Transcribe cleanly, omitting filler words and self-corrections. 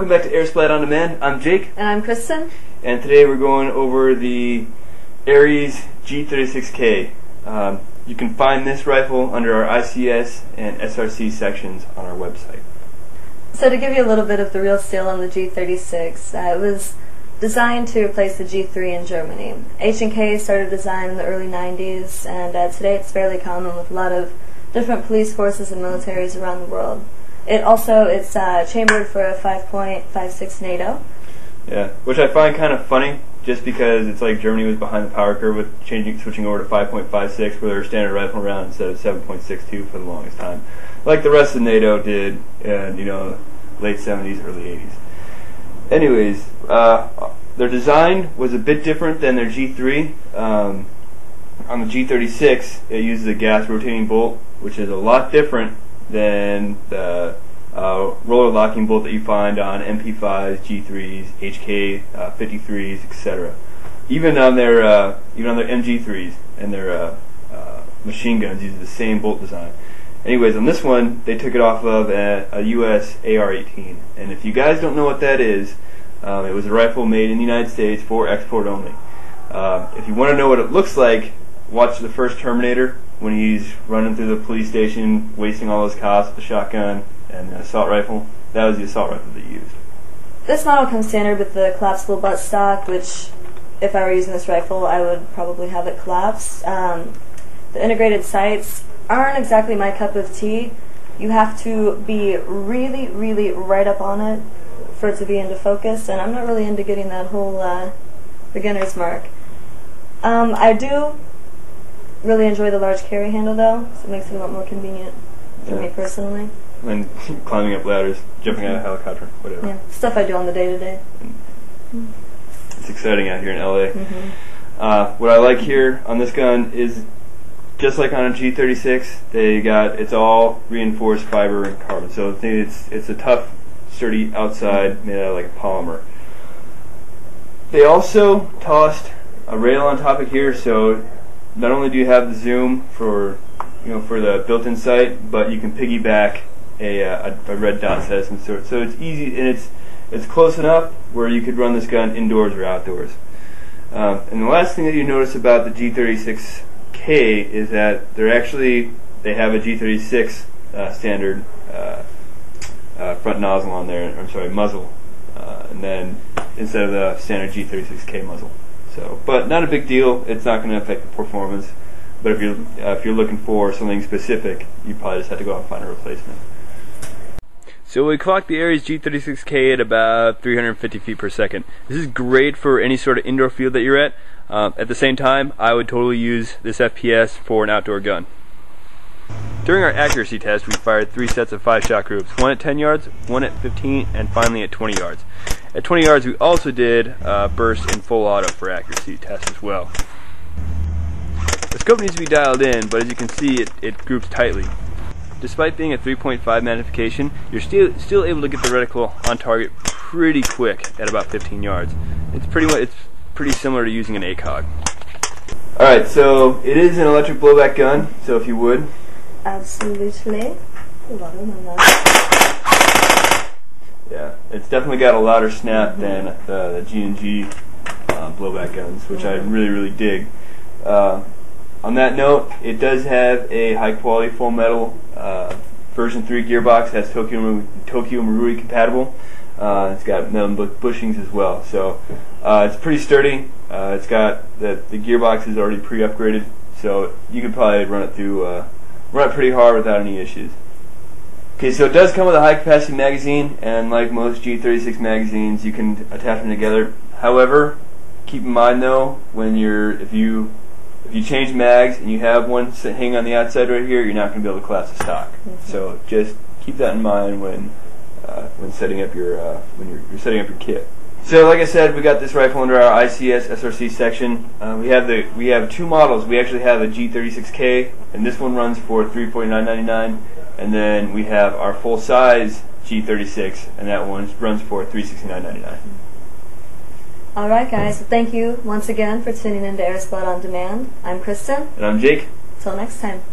welcome back to AirSplat On Demand. I'm Jake. And I'm Kristen. And today we're going over the ARES G36K. You can find this rifle under our ICS and SRC sections on our website. So to give you a little bit of the real seal on the G36, it was designed to replace the G3 in Germany. H&K started design in the early 90s, and today it's fairly common with a lot of different police forces and militaries around the world. It's chambered for a 5.56 NATO. Yeah, which I find kind of funny, just because it's like Germany was behind the power curve with switching over to 5.56 for their standard rifle round instead of 7.62 for the longest time, like the rest of NATO did in late 70s, early 80s. Anyways, their design was a bit different than their G3. On the G36, it uses a gas rotating bolt, which is a lot different than the roller locking bolt that you find on MP5s, G3s, HK 53s, etc. Even on their MG3s and their machine guns use the same bolt design. Anyways, on this one, they took it off of a US AR-18, and if you guys don't know what that is, it was a rifle made in the United States for export only. If you want to know what it looks like, watch the first Terminator when he's running through the police station, wasting all his cops with a shotgun and an assault rifle. That was the assault rifle they used. This model comes standard with the collapsible buttstock, which, if I were using this rifle, I would probably have it collapse. The integrated sights aren't exactly my cup of tea. You have to be really, really right up on it for it to be into focus, and I'm not really into getting that whole beginner's mark. I do really enjoy the large carry handle, though, so it makes it a lot more convenient for me personally. And climbing up ladders, jumping out of a helicopter, whatever. Yeah, stuff I do on the day-to-day. It's exciting out here in LA. What I like here on this gun is, just like on a G36, it's all reinforced fiber and carbon. So it's a tough, sturdy outside made out of like a polymer. They also tossed a rail on top of here, so not only do you have the zoom for the built-in sight, but you can piggyback a red dot set of some sort. So it's easy, and it's close enough where you could run this gun indoors or outdoors. And the last thing that you notice about the G36K is that they have a G36 standard front nozzle on there. I'm sorry, muzzle, and then instead of the standard G36K muzzle. So, but not a big deal. It's not going to affect the performance. But if you're looking for something specific, you probably just have to go out and find a replacement. So we clocked the ARES G36K at about 350 feet per second. This is great for any sort of indoor field that you're at. At the same time, I would totally use this FPS for an outdoor gun. During our accuracy test, we fired 3 sets of 5-shot groups, one at 10 yards, one at 15, and finally at 20 yards. At 20 yards, we also did burst in full auto for accuracy test as well. The scope needs to be dialed in, but as you can see, it groups tightly. Despite being a 3.5 magnification, you're still able to get the reticle on target pretty quick at about 15 yards. It's pretty similar to using an ACOG. Alright, so it is an electric blowback gun, so if you would. Absolutely. Yeah, it's definitely got a louder snap than the G&G blowback guns, which I really, really dig. On that note, it does have a high-quality full metal version 3 gearbox that's Tokyo Marui compatible. It's got metal bushings as well, so it's pretty sturdy. It's got the gearbox is already pre-upgraded, so you could probably run it pretty hard without any issues. Okay, so it does come with a high-capacity magazine, and like most G36 magazines, you can attach them together. However, keep in mind though, if you change mags and you have one hanging on the outside right here, you're not going to be able to collapse the stock. So just keep that in mind when setting up your you're setting up your kit. So like I said, we got this rifle under our ICS SRC section. We have 2 models. We actually have a G36K, and this one runs for $349.99, and then we have our full size G36, and that one runs for $369.99. Alright guys, so thank you once again for tuning in to AirSplat On Demand. I'm Kristen. And I'm Jake. Till next time.